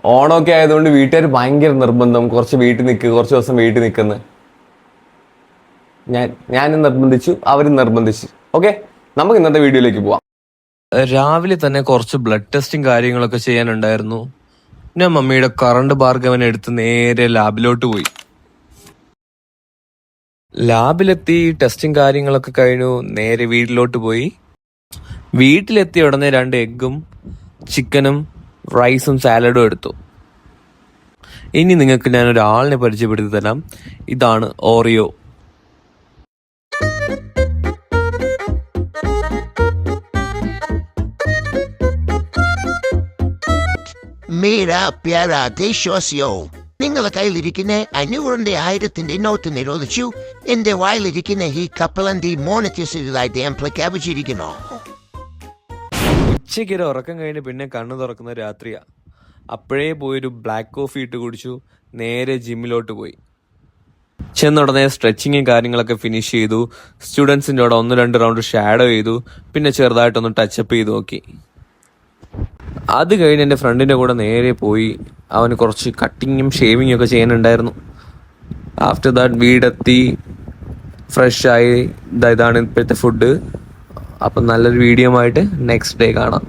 ഓണമൊക്കെ ആയതുകൊണ്ട് വീട്ടുകാർ ഭയങ്കര നിർബന്ധം, കുറച്ച് വീട്ടിൽ നിൽക്കുക, കുറച്ച് ദിവസം വീട്ടിൽ നിൽക്കുന്നു. ഞാനും നിർബന്ധിച്ചു, അവരും നിർബന്ധിച്ചു. ഓക്കെ, നമുക്ക് ഇന്നത്തെ വീഡിയോയിലേക്ക് പോവാം. രാവിലെ തന്നെ കുറച്ച് ബ്ലഡ് ടെസ്റ്റും കാര്യങ്ങളൊക്കെ ചെയ്യാനുണ്ടായിരുന്നു. ഞാൻ മമ്മിയുടെ കറണ്ട് ഭാർഗവനെ എടുത്ത് നേരെ ലാബിലോട്ട് പോയി. ലാബിലെത്തി ടെസ്റ്റും കാര്യങ്ങളൊക്കെ കഴിഞ്ഞു. നേരെ വീട്ടിലോട്ട് പോയി. വീട്ടിലെത്തിയ ഉടനെ 2 എഗ്ഗും ചിക്കനും റൈസും സാലഡും എടുത്തു. ഇനി നിങ്ങൾക്ക് ഞാൻ ഒരാളിനെ പരിചയപ്പെടുത്തി തരാം. ഇതാണ് ഓറിയോ. Mira, piara, delicioso. നിങ്ങളുടെ കയ്യിലിരിക്കുന്ന 500ന്റെ 1000ത്തിന്റെ നോട്ട് നിരോധിച്ചു. എന്റെ വായിലിരിക്കുന്ന ഈ കപ്പലണ്ടി മോണിറ്റൈസ്ഡായിട്ട് ഞാൻ പ്രഖ്യാപിച്ചിരിക്കുന്നു. ഉച്ചയ്ക്കൊരു ഉറക്കം കഴിഞ്ഞ് പിന്നെ കണ്ണു തുറക്കുന്ന രാത്രിയാ. അപ്പോഴേ പോയൊരു ബ്ലാക്ക് കോഫി ഇട്ട് കുടിച്ചു. നേരെ ജിമ്മിലോട്ട് പോയി. ചെന്നുടനെ സ്ട്രെച്ചിങ്ങും കാര്യങ്ങളൊക്കെ ഫിനിഷ് ചെയ്തു. സ്റ്റുഡൻസിൻ്റെ കൂടെ 1-2 റൗണ്ട് ഷാഡോ ചെയ്തു. പിന്നെ ചെറുതായിട്ടൊന്ന് ടച്ചപ്പ് ചെയ്ത് നോക്കി. അത് കഴിഞ്ഞ് എൻ്റെ ഫ്രണ്ടിൻ്റെ കൂടെ നേരെ പോയി. അവന് കുറച്ച് കട്ടിങ്ങും ഷേവിങ്ങും ഒക്കെ ചെയ്യാനുണ്ടായിരുന്നു. ആഫ്റ്റർ ദാറ്റ് വീടെത്തി ഫ്രഷായി. ഇതാണ് ഇപ്പോഴത്തെ ഫുഡ്. അപ്പം നല്ലൊരു വീഡിയോ ആയിട്ട് നെക്സ്റ്റ് ഡേ കാണാം.